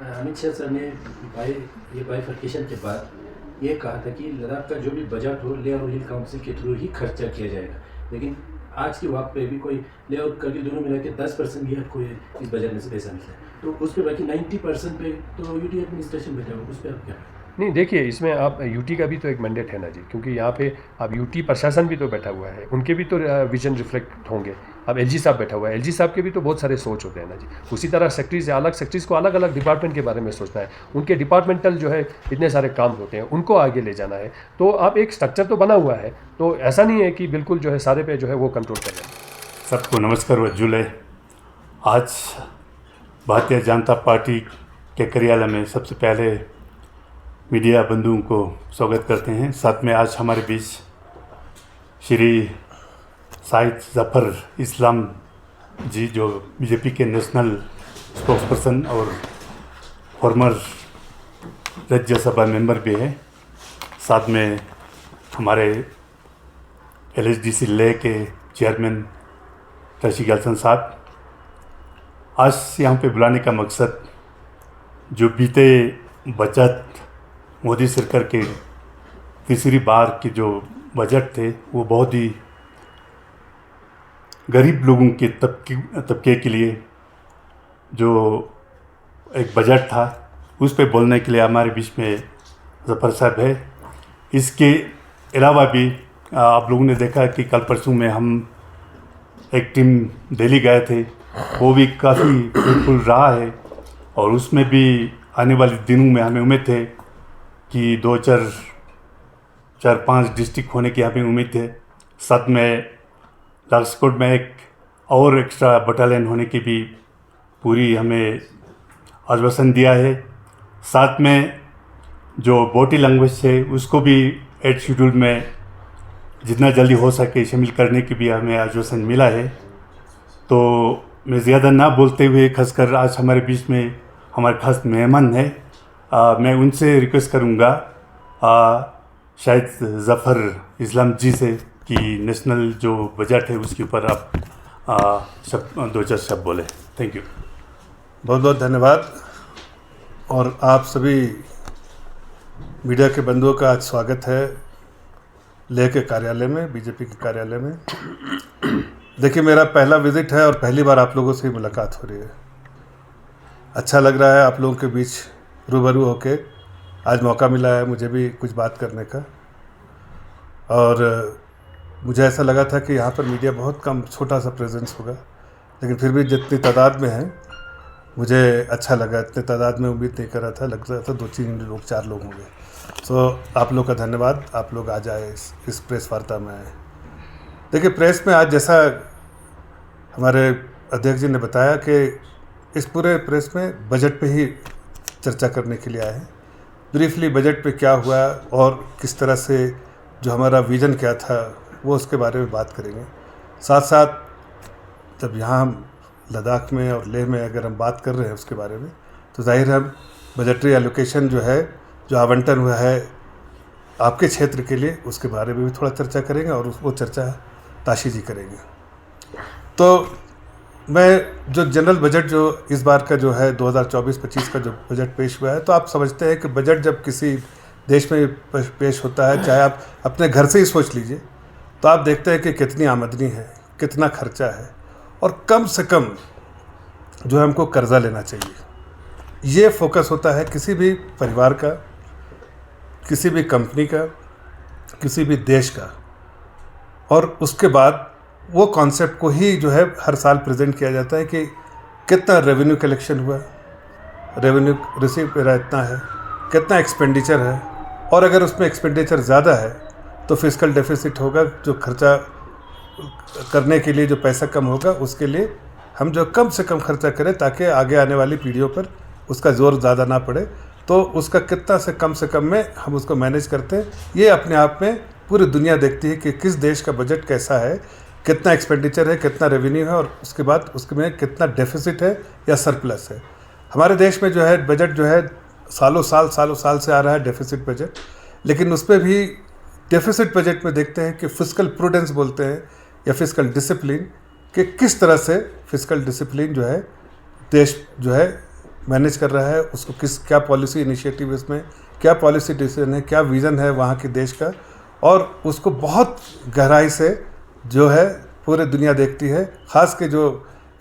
Amit Shah sir ने bifurcation के बाद ये कहा था कि लद्दाख का जो भी बजट हो ले और हिल काउंसिल के थ्रू ही खर्चा किया जाएगा, लेकिन आज के वक्त पे भी कोई ले और करगिल दोनों मिला के 10% भी आपको इस बजट में से पैसा मिलता है, तो उस पर बाकी 90% पे तो यूटी एडमिनिस्ट्रेशन बैठा हुआ, उस पर आप क्या? नहीं, देखिए इसमें आप यूटी का भी तो एक मैंडेट है ना जी, क्योंकि यहाँ पे अब यूटी प्रशासन भी तो बैठा हुआ है, उनके भी तो विजन रिफ्लेक्ट होंगे। अब एलजी साहब बैठा हुआ है, एलजी साहब के भी तो बहुत सारे सोच होते हैं ना जी। उसी तरह सेक्रेटरीज अलग सेक्रेटरीज को अलग अलग डिपार्टमेंट के बारे में सोचना है, उनके डिपार्टमेंटल जो है इतने सारे काम होते हैं, उनको आगे ले जाना है। तो आप एक स्ट्रक्चर तो बना हुआ है, तो ऐसा नहीं है कि बिल्कुल जो है सारे पे जो है वो कंट्रोल कर रहे हैं। सबको नमस्कार व जुले। आज भारतीय जनता पार्टी के कार्यालय में सबसे पहले मीडिया बंधुओं को स्वागत करते हैं। साथ में आज हमारे बीच श्री शाहिद जफर इस्लाम जी, जो बीजेपी के नेशनल स्पोक्सपर्सन और फॉर्मर राज्यसभा मेंबर भी है। साथ में हमारे LHDC लेह के चेयरमैन ऋषि गलसन साहब। आज यहाँ पे बुलाने का मकसद जो बीते बजट मोदी सरकार के तीसरी बार के जो बजट थे वो बहुत ही गरीब लोगों के तबके के लिए जो एक बजट था उस पे बोलने के लिए हमारे बीच में जफर साहब है। इसके अलावा भी आप लोगों ने देखा कि कल परसों में हम एक टीम दिल्ली गए थे, वो भी काफ़ी फ्रूटफुल रहा है और उसमें भी आने वाले दिनों में हमें उम्मीद है कि 2-4-5 डिस्ट्रिक्ट होने की हमें उम्मीद है। साथ में राजकोट में एक और एक्स्ट्रा बटालियन होने की भी पूरी हमें आश्वासन दिया है। साथ में जो बॉडी लैंग्वेज है उसको भी 8 शेड्यूल में जितना जल्दी हो सके शामिल करने की भी हमें आश्वासन मिला है। तो मैं ज़्यादा ना बोलते हुए खासकर आज हमारे बीच में हमारे खास मेहमान है, मैं उनसे रिक्वेस्ट करूंगा शायद जफ़र इस्लाम जी से कि नेशनल जो बजट है उसके ऊपर आप 2-4 शब्द बोले। Thank you. बहुत बहुत धन्यवाद। और आप सभी मीडिया के बंधुओं का आज स्वागत है लेह के कार्यालय में, बीजेपी के कार्यालय में। देखिए, मेरा पहला विजिट है और पहली बार आप लोगों से ही मुलाकात हो रही है। अच्छा लग रहा है आप लोगों के बीच रूबरू होके। आज मौका मिला है मुझे भी कुछ बात करने का, और मुझे ऐसा लगा था कि यहाँ पर मीडिया बहुत कम, छोटा सा प्रेजेंस होगा, लेकिन फिर भी जितनी तादाद में है मुझे अच्छा लगा। इतने तादाद में उम्मीद नहीं कर रहा था, लग रहा था 2-3 लोग, 4 लोग होंगे। सो आप लोग का धन्यवाद, आप लोग आज आए, इस प्रेस वार्ता में आए। देखिए, प्रेस में आज जैसा हमारे अध्यक्ष जी ने बताया कि इस पूरे प्रेस में बजट पे ही चर्चा करने के लिए आए हैं। ब्रीफली बजट पे क्या हुआ और किस तरह से जो हमारा विज़न क्या था वो उसके बारे में बात करेंगे। साथ साथ जब यहाँ हम लद्दाख में और लेह में अगर हम बात कर रहे हैं उसके बारे में, तो जाहिर है हम बजटरी एलोकेशन जो है, जो आवंटन हुआ है आपके क्षेत्र के लिए, उसके बारे में भी थोड़ा चर्चा करेंगे और वो चर्चा ताशी जी करेंगे। तो मैं जो जनरल बजट जो इस बार का जो है 2024-25 का जो बजट पेश हुआ है, तो आप समझते हैं कि बजट जब किसी देश में पेश होता है, चाहे आप अपने घर से ही सोच लीजिए, तो आप देखते हैं कि कितनी आमदनी है, कितना खर्चा है और कम से कम जो है हमको कर्जा लेना चाहिए। ये फोकस होता है किसी भी परिवार का, किसी भी कंपनी का, किसी भी देश का। और उसके बाद वो कॉन्सेप्ट को ही जो है हर साल प्रेजेंट किया जाता है कि कितना रेवेन्यू कलेक्शन हुआ, रेवेन्यू रिसीव करा इतना है, कितना एक्सपेंडिचर है, और अगर उसमें एक्सपेंडिचर ज़्यादा है तो फिस्कल डेफिसिट होगा, जो खर्चा करने के लिए जो पैसा कम होगा उसके लिए हम जो कम से कम खर्चा करें ताकि आगे आने वाली पीढ़ियों पर उसका ज़ोर ज़्यादा ना पड़े, तो उसका कितना से कम में हम उसको मैनेज करते हैं। ये अपने आप में पूरी दुनिया देखती है कि किस देश का बजट कैसा है, कितना एक्सपेंडिचर है, कितना रेवेन्यू है, और उसके बाद उसके में कितना डेफिसिट है या सरप्लस है। हमारे देश में जो है बजट जो है सालों साल से आ रहा है डेफिसिट बजट, लेकिन उस पर भी डेफिसिट बजट में देखते हैं कि फिस्कल प्रूडेंस बोलते हैं या फिस्कल डिसिप्लिन, कि किस तरह से फिस्कल डिसिप्लिन जो है देश जो है मैनेज कर रहा है, उसको क्या पॉलिसी इनिशिएटिव इसमें, क्या पॉलिसी डिसीजन है, क्या विज़न है वहाँ के देश का, और उसको बहुत गहराई से जो है पूरे दुनिया देखती है। ख़ास के जो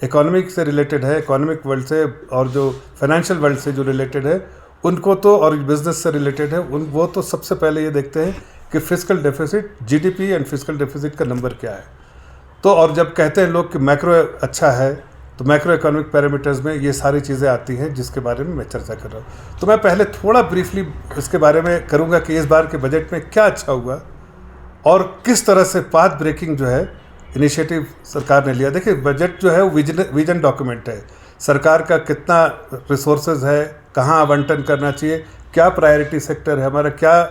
इकोनॉमिक से रिलेटेड है, इकोनॉमिक वर्ल्ड से और जो फाइनेंशियल वर्ल्ड से जो रिलेटेड है उनको तो, और बिज़नेस से रिलेटेड है वो तो सबसे पहले ये देखते हैं कि fiscal deficit, GDP and fiscal deficit का नंबर क्या है। तो और जब कहते हैं लोग कि मैक्रो अच्छा है, तो मैक्रो इकोनॉमिक पैरामीटर्स में ये सारी चीज़ें आती हैं जिसके बारे में मैं चर्चा कर रहा हूँ। तो मैं पहले थोड़ा ब्रीफली इसके बारे में करूँगा कि इस बार के बजट में क्या अच्छा हुआ और किस तरह से पाथ ब्रेकिंग जो है इनिशिएटिव सरकार ने लिया। देखिए, बजट जो है वो विजन डॉक्यूमेंट है। सरकार का कितना रिसोर्सेज है, कहाँ आवंटन करना चाहिए, क्या प्रायोरिटी सेक्टर है हमारा, क्या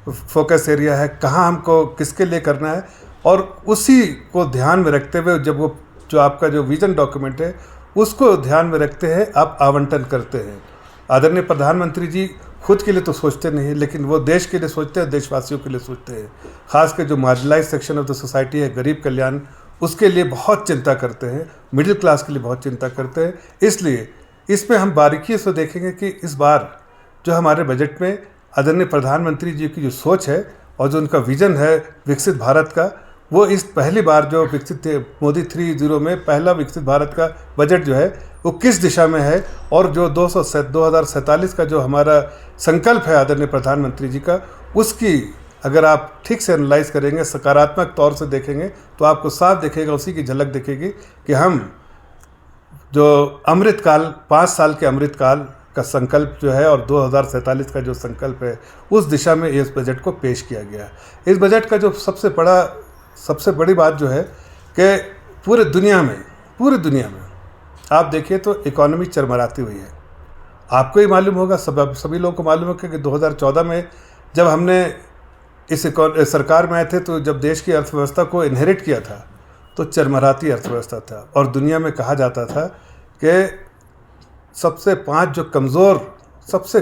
फोकस एरिया है, कहाँ हमको किसके लिए करना है, और उसी को ध्यान में रखते हुए जब वो जो आपका जो विजन डॉक्यूमेंट है उसको ध्यान में रखते हैं आप आवंटन करते हैं। आदरणीय प्रधानमंत्री जी खुद के लिए तो सोचते नहीं, लेकिन वो देश के लिए सोचते हैं, देशवासियों के लिए सोचते हैं। खास कर जो marginalise section of the society है, गरीब कल्याण, उसके लिए बहुत चिंता करते हैं, मिडिल क्लास के लिए बहुत चिंता करते हैं। इसलिए इसमें हम बारीकी से देखेंगे कि इस बार जो हमारे बजट में आदरणीय प्रधानमंत्री जी की जो सोच है और जो उनका विजन है विकसित भारत का, वो इस पहली बार जो विकसित मोदी 3.0 में पहला विकसित भारत का बजट जो है वो किस दिशा में है, और जो 2047 का जो हमारा संकल्प है आदरणीय प्रधानमंत्री जी का, उसकी अगर आप ठीक से एनालाइज करेंगे, सकारात्मक तौर से देखेंगे, तो आपको साफ दिखेगा, उसी की झलक दिखेगी कि हम जो अमृतकाल 5 साल के अमृतकाल का संकल्प जो है और 2047 का जो संकल्प है उस दिशा में इस बजट को पेश किया गया। इस बजट का जो सबसे बड़ी बात जो है कि पूरे दुनिया में आप देखिए तो इकोनॉमी चरमराती हुई है। आपको ही मालूम होगा, सभी लोगों को मालूम है कि 2014 में जब हमने इस सरकार में आए थे, तो जब देश की अर्थव्यवस्था को इनहेरिट किया था तो चरमराती अर्थव्यवस्था था, और दुनिया में कहा जाता था कि सबसे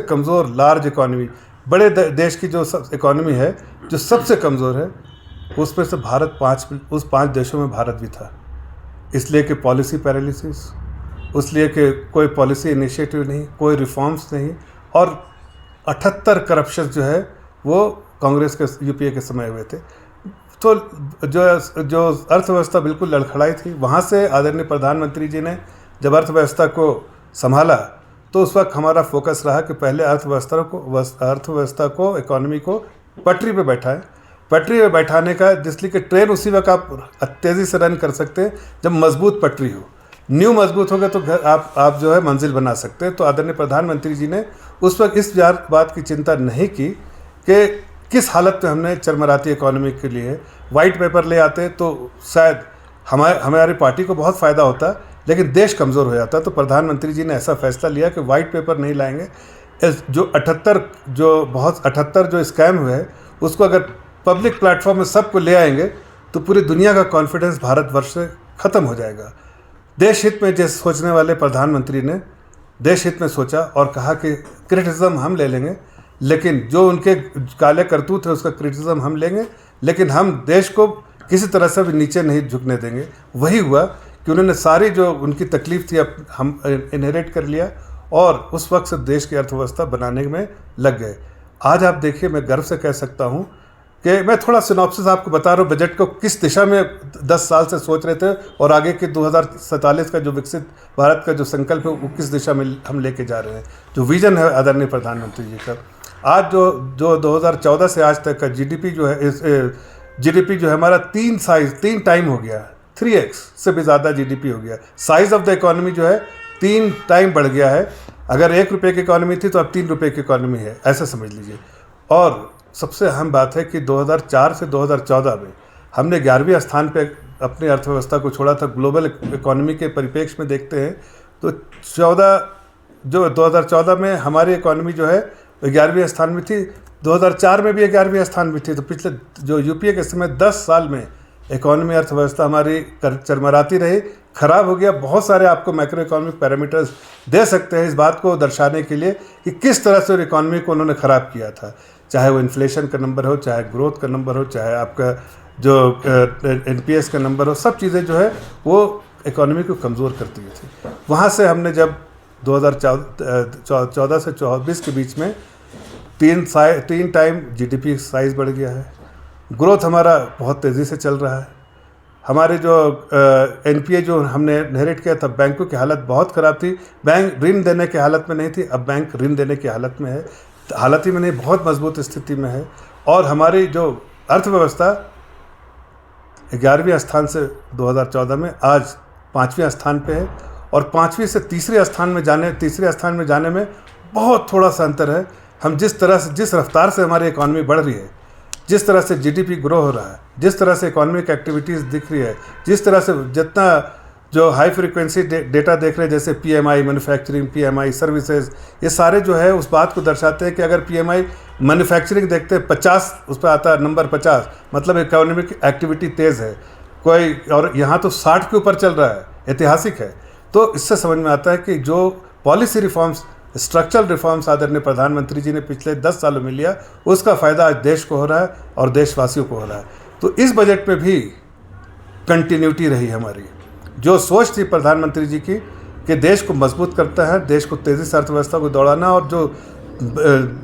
कमज़ोर लार्ज इकोनॉमी, बड़े देश की जो इकोनॉमी है जो सबसे कमज़ोर है, उसमें से भारत उस 5 देशों में भारत भी था। इसलिए कि पॉलिसी पैरालिसिस, इसलिए कि कोई पॉलिसी इनिशिएटिव नहीं, कोई रिफॉर्म्स नहीं, और 78 करप्शन जो है वो कांग्रेस के यूपीए के समय हुए थे। तो जो अर्थव्यवस्था बिल्कुल लड़खड़ाई थी, वहाँ से आदरणीय प्रधानमंत्री जी ने जब अर्थव्यवस्था को संभाला तो उस वक्त हमारा फोकस रहा कि पहले अर्थव्यवस्था को इकोनॉमी को पटरी पे बैठाने का, जिसलिए कि ट्रेन उसी वक्त आप तेज़ी से रन कर सकते हैं जब मजबूत पटरी हो। न्यू मजबूत हो गया तो आप जो है मंजिल बना सकते हैं। तो आदरणीय प्रधानमंत्री जी ने उस वक्त इस बात की चिंता नहीं की कि किस हालत में हमने चरमराती इकोनॉमी के लिए वाइट पेपर ले आते तो शायद हमारी पार्टी को बहुत फ़ायदा होता, लेकिन देश कमज़ोर हो जाता। तो प्रधानमंत्री जी ने ऐसा फैसला लिया कि वाइट पेपर नहीं लाएंगे। जो 78 जो स्कैम हुए हैं उसको अगर पब्लिक प्लेटफॉर्म में सबको ले आएंगे तो पूरी दुनिया का कॉन्फिडेंस भारतवर्ष से ख़त्म हो जाएगा। देश हित में जैसे सोचने वाले प्रधानमंत्री ने देश हित में सोचा और कहा कि क्रिटिसिज्म हम ले लेंगे, लेकिन जो उनके काले करतूत है उसका क्रिटिसिज्म हम लेंगे, लेकिन हम देश को किसी तरह से भी नीचे नहीं झुकने देंगे। वही हुआ कि उन्होंने सारी जो उनकी तकलीफ थी अब हम इनहेरिट कर लिया और उस वक्त से देश की अर्थव्यवस्था बनाने में लग गए। आज आप देखिए, मैं गर्व से कह सकता हूँ कि मैं थोड़ा सिनॉप्सिस आपको बता रहा हूँ बजट को किस दिशा में 10 साल से सोच रहे थे और आगे के 2047 का जो विकसित भारत का जो संकल्प है वो किस दिशा में हम लेके जा रहे हैं। जो विजन है आदरणीय प्रधानमंत्री जी का, आज जो 2014 से आज तक का जीडीपी जो है हमारा 3 टाइम हो गया, 3x से भी ज़्यादा जीडीपी हो गया। साइज़ ऑफ द इकोनॉमी जो है 3 टाइम बढ़ गया है। अगर 1 रुपये की इकोनॉमी थी तो अब 3 रुपये की इकोनॉमी है, ऐसा समझ लीजिए। और सबसे अहम बात है कि 2004 से 2014 में हमने 11वें स्थान पे अपनी अर्थव्यवस्था को छोड़ा था। ग्लोबल इकोनॉमी के परिप्रेक्ष्य में देखते हैं तो 2014 में हमारी इकोनॉमी जो है 11वें स्थान में थी, 2004 में भी 11वें स्थान में थी। तो पिछले जो यूपीए के समय 10 साल में इकोनॉमी अर्थव्यवस्था हमारी चरमराती रही, ख़राब हो गया। बहुत सारे आपको मैक्रो इकोनॉमिक पैरामीटर्स दे सकते हैं इस बात को दर्शाने के लिए कि किस तरह से इकोनॉमी को उन्होंने ख़राब किया था, चाहे वो इन्फ्लेशन का नंबर हो, चाहे ग्रोथ का नंबर हो, चाहे आपका जो एनपीएस का नंबर हो। सब चीज़ें जो है वो इकोनॉमी को कमज़ोर करती थी। वहाँ से हमने जब 2014 से 24 के बीच में 3 टाइम जीडीपी साइज बढ़ गया है। ग्रोथ हमारा बहुत तेज़ी से चल रहा है। हमारे जो एनपीए जो हमने इनहेरिट किया था, बैंकों की हालत बहुत ख़राब थी, बैंक ऋण देने की हालत में नहीं थी, अब बैंक ऋण देने की हालत में है, हालत ही में नहीं, बहुत मजबूत स्थिति में है। और हमारी जो अर्थव्यवस्था 11वें स्थान से 2014 में आज 5वें स्थान पे है, और 5वीं से तीसरे स्थान में जाने में बहुत थोड़ा सा अंतर है। हम जिस रफ्तार से हमारी इकॉनमी बढ़ रही है, जिस तरह से जीडीपी ग्रो हो रहा है, जिस तरह से इकोनॉमिक एक्टिविटीज़ दिख रही है, जिस तरह से जितना जो हाई फ्रीक्वेंसी डेटा देख रहे हैं, जैसे पीएमआई मैन्युफैक्चरिंग, पीएमआई सर्विसेज, ये सारे जो है उस बात को दर्शाते हैं कि अगर पीएमआई मैन्युफैक्चरिंग देखते हैं 50, उस पर आता है नंबर 50, मतलब इकोनॉमिक एक्टिविटी तेज़ है कोई, और यहाँ तो 60 के ऊपर चल रहा है, ऐतिहासिक है। तो इससे समझ में आता है कि जो पॉलिसी रिफॉर्म्स, स्ट्रक्चरल रिफॉर्म्स आदरणीय प्रधानमंत्री जी ने पिछले 10 सालों में लिया, उसका फ़ायदा आज देश को हो रहा है और देशवासियों को हो रहा है। तो इस बजट में भी कंटिन्यूटी रही हमारी। जो सोच थी प्रधानमंत्री जी की कि देश को मजबूत करता है, देश को तेज़ी से अर्थव्यवस्था को दौड़ाना, और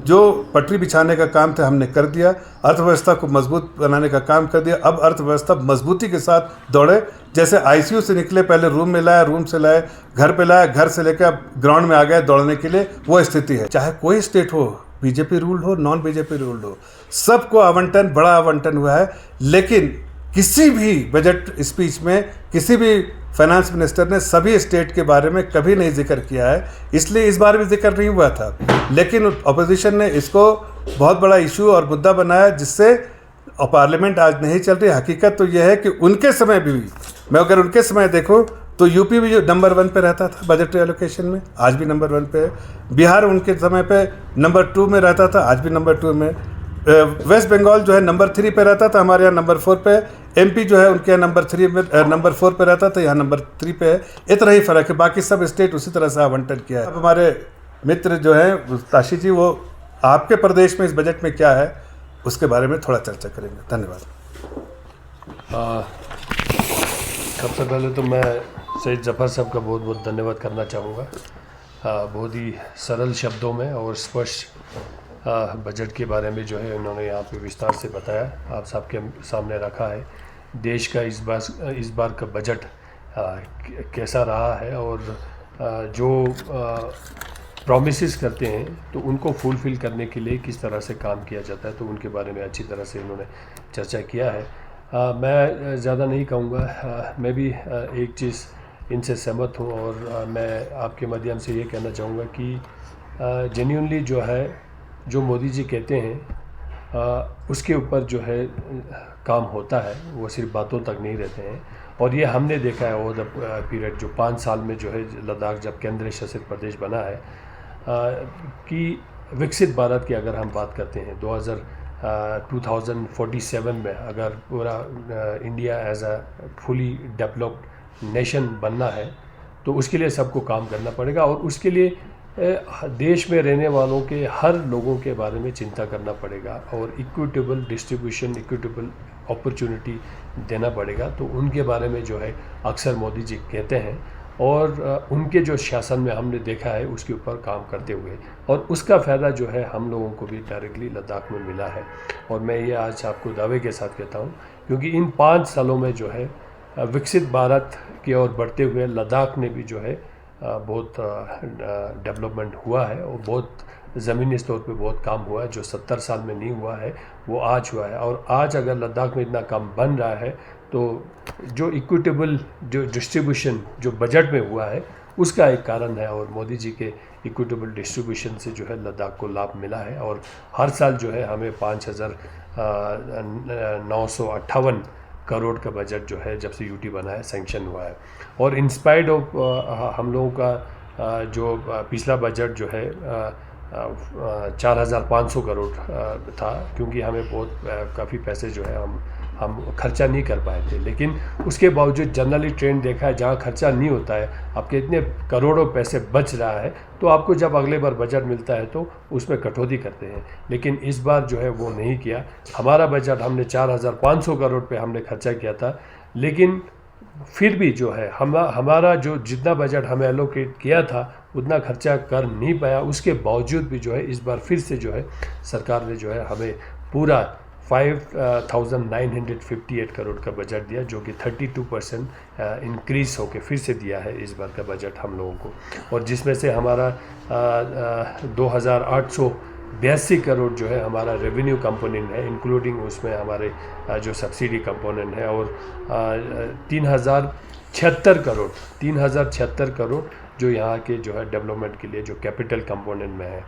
जो पटरी बिछाने का काम था हमने कर दिया, अर्थव्यवस्था को मजबूत बनाने का काम कर दिया। अब अर्थव्यवस्था मजबूती के साथ दौड़े, जैसे आईसीयू से निकले, पहले रूम में लाया, रूम से लाए घर पे लाया, घर से लेकर अब ग्राउंड में आ गए दौड़ने के लिए, वो स्थिति है। चाहे कोई स्टेट हो, बीजेपी रूल्ड हो, नॉन बीजेपी रूल्ड हो, सबको आवंटन, बड़ा आवंटन हुआ है। लेकिन किसी भी बजट स्पीच में किसी भी फाइनेंस मिनिस्टर ने सभी स्टेट के बारे में कभी नहीं जिक्र किया है, इसलिए इस बार भी जिक्र नहीं हुआ था। लेकिन अपोजिशन ने इसको बहुत बड़ा इशू और मुद्दा बनाया, जिससे पार्लियामेंट आज नहीं चल रही। हकीकत तो यह है कि उनके समय भी, मैं अगर उनके समय देखूं तो यूपी भी जो नंबर 1 पे रहता था बजटरी एलोकेशन में, आज भी नंबर 1 पे है। बिहार उनके समय पे नंबर 2 में रहता था, आज भी नंबर 2 में। वेस्ट बंगाल जो है नंबर 3 पे रहता था, हमारे यहाँ नंबर 4 पे है। एमपी जो है उनके यहाँ नंबर 4 पे रहता था, यहाँ नंबर 3 पे है। इतना ही फ़र्क है, बाकी सब स्टेट उसी तरह से आवंटन किया है। अब हमारे मित्र जो हैं ताशी जी, वो आपके प्रदेश में इस बजट में क्या है उसके बारे में थोड़ा चर्चा करेंगे। धन्यवाद। सबसे पहले तो मैं सईद जफ़र साहब का बहुत बहुत धन्यवाद करना चाहूँगा। बहुत ही सरल शब्दों में और स्पष्ट बजट के बारे में जो है उन्होंने यहाँ पे विस्तार से बताया, आप सबके सामने रखा है। देश का इस बार का बजट कैसा रहा है, और जो प्रॉमिसेस करते हैं तो उनको फुलफ़िल करने के लिए किस तरह से काम किया जाता है, तो उनके बारे में अच्छी तरह से इन्होंने चर्चा किया है। मैं ज़्यादा नहीं कहूँगा, मैं भी एक चीज़ इनसे सहमत हूँ, और मैं आपके माध्यम से ये कहना चाहूँगा कि जेन्युइनली जो है, जो मोदी जी कहते हैं उसके ऊपर जो है काम होता है, वो सिर्फ बातों तक नहीं रहते हैं। और ये हमने देखा है ओवर द पीरियड, जो 5 साल में जो है लद्दाख जब केंद्र शासित प्रदेश बना है, कि विकसित भारत की अगर हम बात करते हैं 2047 में अगर पूरा India as a fully developed nation बनना है, तो उसके लिए सबको काम करना पड़ेगा, और उसके लिए देश में रहने वालों के हर लोगों के बारे में चिंता करना पड़ेगा, और इक्विटेबल डिस्ट्रीब्यूशन, इक्विटेबल अपॉर्चुनिटी देना पड़ेगा। तो उनके बारे में जो है अक्सर मोदी जी कहते हैं, और उनके जो शासन में हमने देखा है उसके ऊपर काम करते हुए, और उसका फ़ायदा जो है हम लोगों को भी डायरेक्टली लद्दाख में मिला है। और मैं ये आज आपको दावे के साथ कहता हूँ, क्योंकि इन 5 सालों में जो है विकसित भारत की ओर बढ़ते हुए लद्दाख में भी जो है बहुत डेवलपमेंट हुआ है, और बहुत ज़मीनी तौर पे बहुत काम हुआ है। जो 70 साल में नहीं हुआ है वो आज हुआ है, और आज अगर लद्दाख में इतना काम बन रहा है तो जो इक्विटेबल जो डिस्ट्रीब्यूशन जो बजट में हुआ है उसका एक कारण है, और मोदी जी के इक्विटेबल डिस्ट्रीब्यूशन से जो है लद्दाख को लाभ मिला है। और हर साल जो है हमें 5,958 करोड़ का बजट जो है जब से यूटी बना है सैंक्शन हुआ है। और इंस्पायर्ड ऑफ हम लोगों का जो पिछला बजट जो है 4,500 करोड़ था, क्योंकि हमें बहुत काफ़ी पैसे जो है हम खर्चा नहीं कर पाए थे। लेकिन उसके बावजूद जनरली ट्रेंड देखा है, जहाँ खर्चा नहीं होता है, आपके इतने करोड़ों पैसे बच रहा है, तो आपको जब अगले बार बजट मिलता है तो उसमें कटौती करते हैं। लेकिन इस बार जो है वो नहीं किया। हमारा बजट हमने 4,500 करोड़ पे हमने खर्चा किया था, लेकिन फिर भी जो है हमारा जो जितना बजट हमें एलोकेट किया था उतना खर्चा कर नहीं पाया, उसके बावजूद भी जो है इस बार फिर से जो है सरकार ने जो है हमें पूरा 5,958 करोड़ का बजट दिया, जो कि 32% इंक्रीज़ होके फिर से दिया है इस बार का बजट हम लोगों को। और जिसमें से हमारा 2,882 करोड़ जो है हमारा रेवेन्यू कंपोनेंट है, इंक्लूडिंग उसमें हमारे जो सब्सिडी कंपोनेंट है, और 3,076 करोड़ जो यहाँ के जो है डेवलपमेंट के लिए जो कैपिटल कंपोनेंट में है।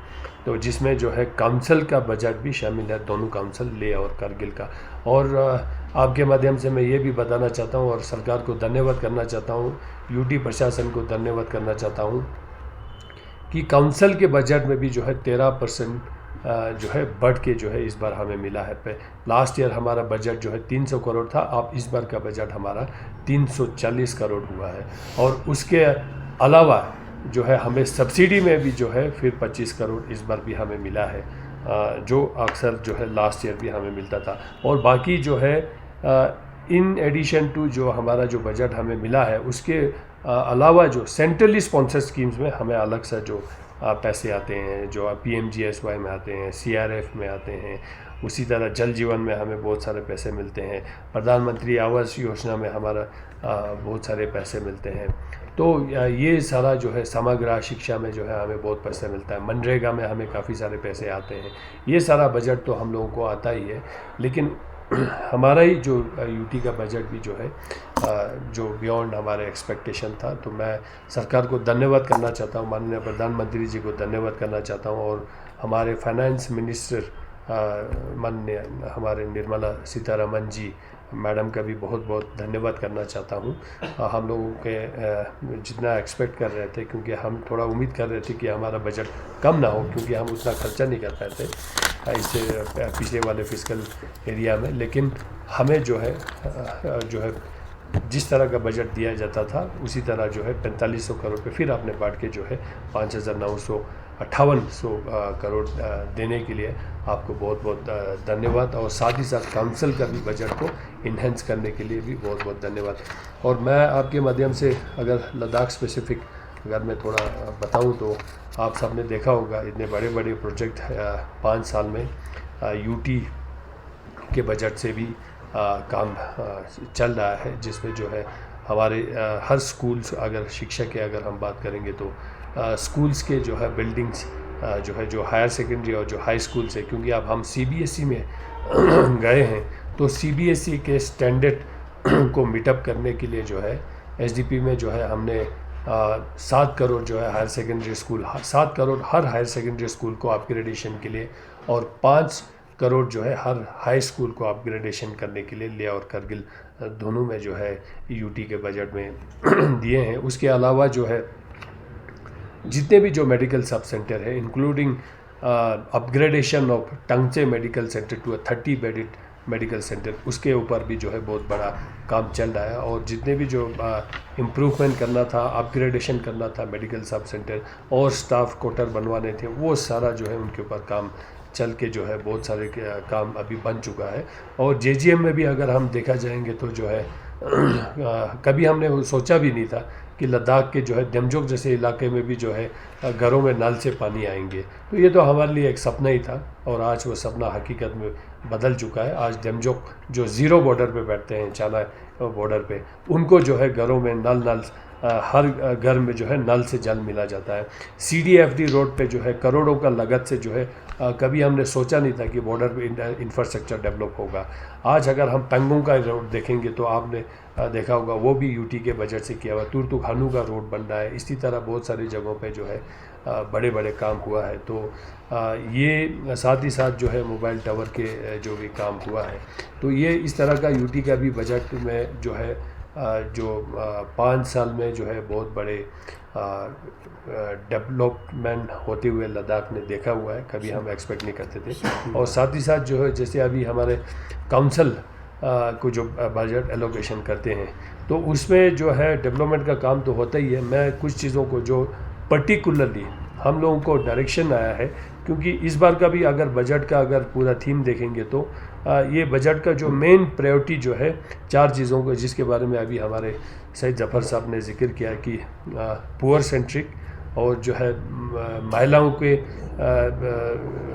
तो जिसमें जो है काउंसिल का बजट भी शामिल है, दोनों काउंसिल लेह और करगिल का। और आपके माध्यम से मैं ये भी बताना चाहता हूँ और सरकार को धन्यवाद करना चाहता हूँ, यूटी प्रशासन को धन्यवाद करना चाहता हूँ कि काउंसिल के बजट में भी जो है 13% जो है बढ़ के जो है इस बार हमें मिला है। लास्ट ईयर हमारा बजट जो है 300 करोड़ था, अब इस बार का बजट हमारा 340 करोड़ हुआ है। और उसके अलावा जो है हमें सब्सिडी में भी जो है फिर 25 करोड़ इस बार भी हमें मिला है, जो अक्सर जो है लास्ट ईयर भी हमें मिलता था। और बाकी जो है इन एडिशन टू जो हमारा जो बजट हमें मिला है, उसके अलावा जो सेंट्रली स्पॉन्सर्ड स्कीम्स में हमें अलग से जो पैसे आते हैं, जो PMGSY में आते हैं, CRF में आते हैं, उसी तरह जल जीवन में हमें बहुत सारे पैसे मिलते हैं, प्रधानमंत्री आवास योजना में हमारा बहुत सारे पैसे मिलते हैं। तो ये सारा जो है समग्र शिक्षा में जो है हमें बहुत पैसे मिलता है, मनरेगा में हमें काफ़ी सारे पैसे आते हैं। ये सारा बजट तो हम लोगों को आता ही है, लेकिन हमारा ही जो यूटी का बजट भी जो है जो बियॉन्ड हमारे एक्सपेक्टेशन था। तो मैं सरकार को धन्यवाद करना चाहता हूँ, माननीय प्रधानमंत्री जी को धन्यवाद करना चाहता हूँ, और हमारे फाइनेंस मिनिस्टर माननीय हमारे निर्मला सीतारमण जी मैडम का भी बहुत बहुत धन्यवाद करना चाहता हूँ। हम लोगों के जितना एक्सपेक्ट कर रहे थे, क्योंकि हम थोड़ा उम्मीद कर रहे थे कि हमारा बजट कम ना हो, क्योंकि हम उतना खर्चा नहीं कर पाए थे इससे पिछले वाले फिस्कल एरिया में, लेकिन हमें जो है जिस तरह का बजट दिया जाता था उसी तरह जो है 4500 करोड़ पे फिर आपने बांट के जो है 5,958 करोड़ देने के लिए आपको बहुत बहुत धन्यवाद। और साथ ही साथ काउंसिल का भी बजट को इन्हेंस करने के लिए भी बहुत बहुत धन्यवाद। और मैं आपके माध्यम से अगर लद्दाख स्पेसिफिक अगर मैं थोड़ा बताऊं, तो आप सबने देखा होगा इतने बड़े बड़े प्रोजेक्ट 5 साल में यूटी के बजट से भी काम चल रहा है, जिसमें जो है हमारे हर स्कूल्स, अगर शिक्षा की अगर हम बात करेंगे तो स्कूल्स के जो है बिल्डिंग्स जो है जो हायर सेकेंडरी और जो हाई स्कूल से, क्योंकि अब हम CBSE में गए हैं, तो CBSE के स्टैंडर्ड को मीटअप करने के लिए जो है SDP में जो है हमने 7 करोड़ जो है हायर सेकेंडरी स्कूल, 7 करोड़ हर हायर सेकेंडरी स्कूल को अपग्रेडेशन के लिए, और 5 करोड़ जो है हर हाई स्कूल को अपग्रेडेशन करने के लिए लेह और करगिल दोनों में जो है यूटी के बजट में दिए हैं। उसके अलावा जो है जितने भी जो मेडिकल सब सेंटर है, इंक्लूडिंग अपग्रेडेशन ऑफ टंगचे medical centre to 30 bedded medical centre, उसके ऊपर भी जो है बहुत बड़ा काम चल रहा है। और जितने भी जो इम्प्रूवमेंट करना था, अपग्रेडेशन करना था मेडिकल सब सेंटर और स्टाफ क्वार्टर बनवाने थे, वो सारा जो है उनके ऊपर काम चल के जो है बहुत सारे काम अभी बन चुका है। और JGM में भी अगर हम देखा जाएंगे तो जो है कभी हमने सोचा भी नहीं था कि लद्दाख के जो है डेमजोग जैसे इलाके में भी जो है घरों में नल से पानी आएंगे। तो ये तो हमारे लिए एक सपना ही था, और आज वो सपना हकीकत में बदल चुका है। आज डेमजोग जो ज़ीरो बॉर्डर पे बैठते हैं, चाना बॉर्डर पे, उनको जो है घरों में नल हर घर में जो है नल से जल मिला जाता है। CDFD रोड पे जो है करोड़ों का लागत से जो है कभी हमने सोचा नहीं था कि बॉर्डर पे इंफ्रास्ट्रक्चर डेवलप होगा। आज अगर हम पेंगोंग का रोड देखेंगे तो आपने देखा होगा वो भी यूटी के बजट से किया हुआ। तुर्तुखानू का रोड बन रहा है, इसी तरह बहुत सारी जगहों पे जो है बड़े बड़े काम हुआ है। तो ये साथ ही साथ जो है मोबाइल टावर के जो भी काम हुआ है, तो ये इस तरह का यूटी का भी बजट में जो है जो 5 साल में जो है बहुत बड़े डेवलपमेंट होते हुए लद्दाख ने देखा हुआ है, कभी हम एक्सपेक्ट नहीं करते थे। और साथ ही साथ जो है जैसे अभी हमारे काउंसिल को जो बजट एलोकेशन करते हैं, तो उसमें जो है डेवलपमेंट का काम तो होता ही है। मैं कुछ चीज़ों को जो पर्टिकुलरली हम लोगों को डायरेक्शन आया है, क्योंकि इस बार का भी अगर बजट का अगर पूरा थीम देखेंगे तो ये बजट का जो मेन प्रायोरिटी जो है 4 चीज़ों को, जिसके बारे में अभी हमारे सईद जफ़र साहब ने जिक्र किया कि पुअर सेंट्रिक और जो है महिलाओं के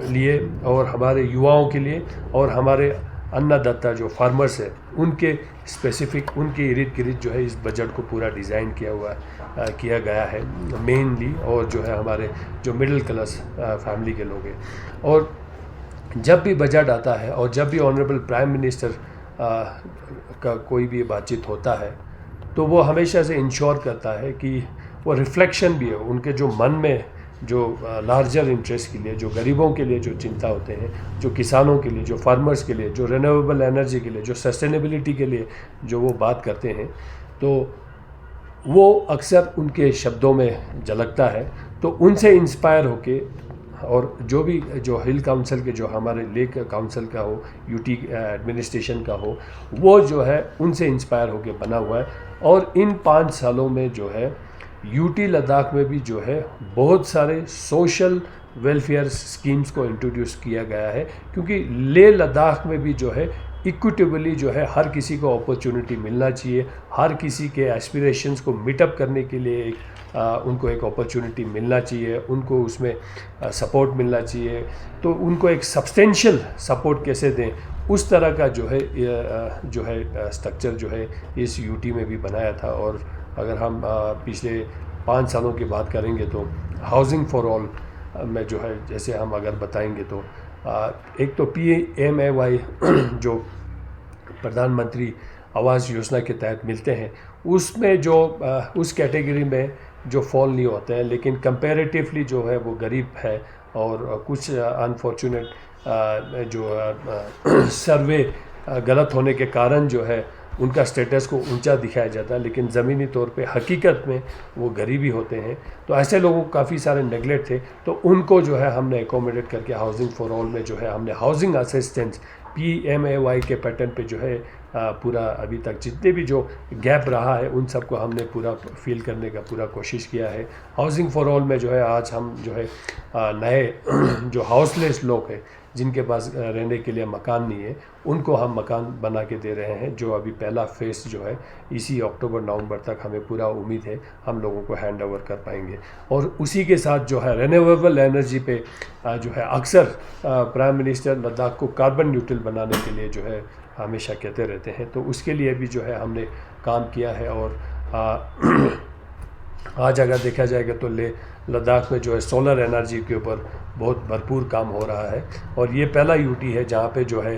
लिए और हमारे युवाओं के लिए और हमारे अन्नदाता जो फार्मर्स है उनके स्पेसिफिक, उनके इर्द गिर्द जो है इस बजट को पूरा डिज़ाइन किया गया है मेनली, और जो है हमारे जो मिडिल क्लास फैमिली के लोग हैं। और जब भी बजट आता है और जब भी ऑनरेबल प्राइम मिनिस्टर का कोई भी बातचीत होता है तो वो हमेशा से इंश्योर करता है कि वो रिफ्लेक्शन भी है उनके जो मन में जो लार्जर इंटरेस्ट के लिए, जो गरीबों के लिए जो चिंता होते हैं, जो किसानों के लिए, जो फार्मर्स के लिए, जो रिन्यूएबल एनर्जी के लिए, जो सस्टेनेबिलिटी के लिए जो वो बात करते हैं, तो वो अक्सर उनके शब्दों में झलकता है। तो उनसे इंस्पायर होके, और जो हिल काउंसिल के, जो हमारे लेक काउंसिल का हो, यूटी एडमिनिस्ट्रेशन का हो, वो जो है उनसे इंस्पायर होके बना हुआ है। और इन 5 सालों में जो है यूटी लद्दाख में भी जो है बहुत सारे सोशल वेलफेयर स्कीम्स को इंट्रोड्यूस किया गया है, क्योंकि लेह लद्दाख में भी जो है इक्विटेबली जो है हर किसी को अपॉर्चुनिटी मिलना चाहिए, हर किसी के एस्पिरेशंस को मीटअप करने के लिए उनको एक अपॉर्चुनिटी मिलना चाहिए, उनको उसमें सपोर्ट मिलना चाहिए। तो उनको एक सब्सटेंशियल सपोर्ट कैसे दें, उस तरह का जो है स्ट्रक्चर जो है इस यूटी में भी बनाया था। और अगर हम पिछले 5 सालों की बात करेंगे तो हाउसिंग फॉर ऑल में जो है, जैसे हम अगर बताएंगे तो एक तो PMAY जो प्रधानमंत्री आवास योजना के तहत मिलते हैं, उसमें जो उस कैटेगरी में जो फॉल नहीं होते हैं, लेकिन कंपैरेटिवली जो है वो गरीब है और कुछ अनफॉर्चुनेट जो सर्वे गलत होने के कारण जो है उनका स्टेटस को ऊंचा दिखाया जाता है, लेकिन ज़मीनी तौर पे हकीकत में वो गरीबी होते हैं। तो ऐसे लोगों को काफ़ी सारे नेगलेक्ट थे, तो उनको जो है हमने एकोमोडेट करके हाउसिंग फॉर ऑल में जो है हमने हाउसिंग असिस्टेंस PMAY के पैटर्न पे जो है पूरा अभी तक जितने भी जो गैप रहा है उन सबको हमने पूरा फिल करने का पूरा कोशिश किया है। हाउसिंग फॉर ऑल में जो है आज हम जो है नए जो हाउसलेस लोग हैं, जिनके पास रहने के लिए मकान नहीं है, उनको हम मकान बना के दे रहे हैं, जो अभी पहला फेस जो है इसी अक्टूबर-नवंबर तक हमें पूरा उम्मीद है हम लोगों को हैंड ओवर कर पाएंगे। और उसी के साथ जो है रिन्यूएबल एनर्जी पे जो है अक्सर प्राइम मिनिस्टर लद्दाख को कार्बन न्यूट्रल बनाने के लिए जो है हमेशा कहते रहते हैं, तो उसके लिए भी जो है हमने काम किया है। और आज अगर देखा जाएगा तो लद्दाख में जो है सोलर एनर्जी के ऊपर बहुत भरपूर काम हो रहा है, और ये पहला यूटी है जहाँ पे जो है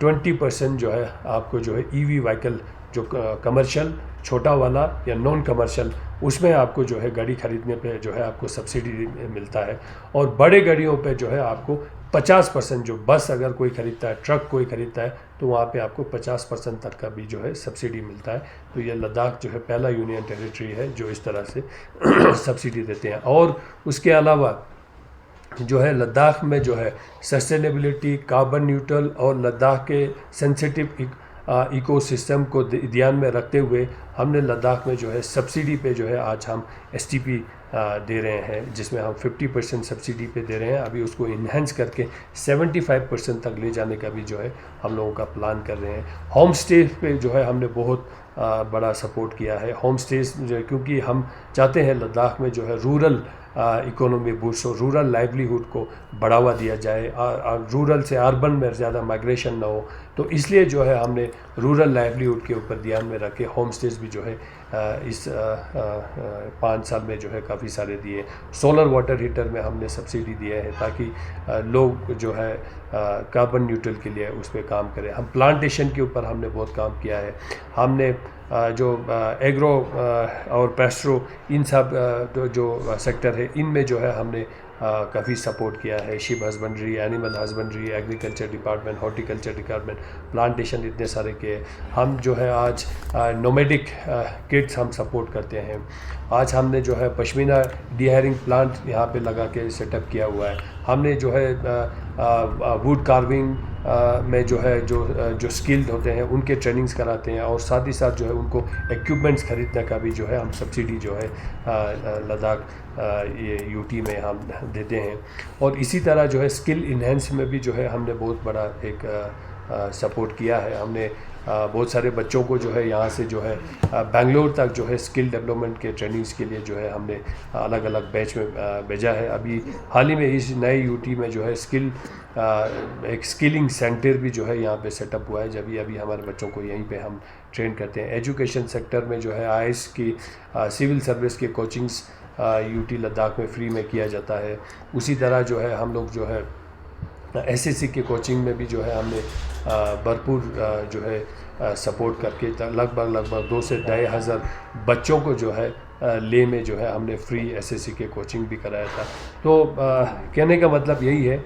20% जो है आपको जो है EV व्हीकल, जो कमर्शियल छोटा वाला या नॉन कमर्शियल, उसमें आपको जो है गाड़ी खरीदने पे जो है आपको सब्सिडी मिलता है। और बड़े गाड़ियों पे जो है आपको 50%, जो बस अगर कोई ख़रीदता है, ट्रक कोई ख़रीदता है, तो वहाँ पे आपको 50% तक का भी जो है सब्सिडी मिलता है। तो ये लद्दाख जो है पहला यूनियन टेरिटरी है जो इस तरह से सब्सिडी देते हैं। और उसके अलावा जो है लद्दाख में जो है सस्टेनेबिलिटी, कार्बन न्यूट्रल और लद्दाख के सेंसिटिव इकोसिस्टम को ध्यान में रखते हुए हमने लद्दाख में जो है सब्सिडी पे जो है आज हम STP दे रहे हैं, जिसमें हम 50% सब्सिडी पे दे रहे हैं। अभी उसको इन्हेंस करके 75% तक ले जाने का भी जो है हम लोगों का प्लान कर रहे हैं। होम स्टे पे जो है हमने बहुत बड़ा सपोर्ट किया है। होम स्टेज क्योंकि हम चाहते हैं लद्दाख में जो है रूरल इकोनॉमी बूस्ट हो, रूरल लाइवलीहुड को बढ़ावा दिया जाए, रूरल से अर्बन में ज़्यादा माइग्रेशन ना हो, तो इसलिए जो है हमने रूरल लाइवलीहुड के ऊपर ध्यान में रखे होम स्टेज भी जो है इस 5 साल में जो है काफ़ी सारे दिए। सोलर वाटर हीटर में हमने सब्सिडी दिया है ताकि लोग जो है कार्बन न्यूट्रल के लिए उस पर काम करें। हम प्लांटेशन के ऊपर हमने बहुत काम किया है। हमने जो एग्रो और पेस्ट्रो, इन सब जो सेक्टर है, इनमें जो है हमने काफ़ी सपोर्ट किया है। Ship husbandry, animal husbandry, agriculture department, horticulture department, plantation, इतने सारे के हम जो है आज नोमेडिक किड्स हम सपोर्ट करते हैं। आज हमने जो है पश्मीना डीहायरिंग प्लांट यहाँ पे लगा के सेटअप किया हुआ है। हमने जो है वुड कार्विंग में जो है जो स्किल्ड होते हैं उनके ट्रेनिंग्स कराते हैं, और साथ ही साथ जो है उनको इक्विपमेंट्स खरीदने का भी जो है हम सब्सिडी जो है लद्दाख ये यूटी में हम देते हैं। और इसी तरह जो है स्किल इन्हेंस में भी जो है हमने बहुत बड़ा एक सपोर्ट किया है। हमने बहुत सारे बच्चों को जो है यहाँ से जो है बेंगलोर तक जो है स्किल डेवलपमेंट के ट्रेनिंग्स के लिए जो है हमने अलग अलग बैच में भेजा है। अभी हाल ही में इस नए यूटी में जो है एक स्किलिंग सेंटर भी जो है यहाँ पे सेटअप हुआ है, जब अभी हमारे बच्चों को यहीं पे हम ट्रेन करते हैं। एजुकेशन सेक्टर में जो है IAS की सिविल सर्विस के कोचिंग्स यूटी लद्दाख में फ्री में किया जाता है। उसी तरह जो है हम लोग जो है SSC के कोचिंग में भी जो है हमने भरपूर जो है सपोर्ट करके लगभग 2 से 2.5 हज़ार बच्चों को जो है ले में जो है हमने फ्री SSC के कोचिंग भी कराया था। तो कहने का मतलब यही है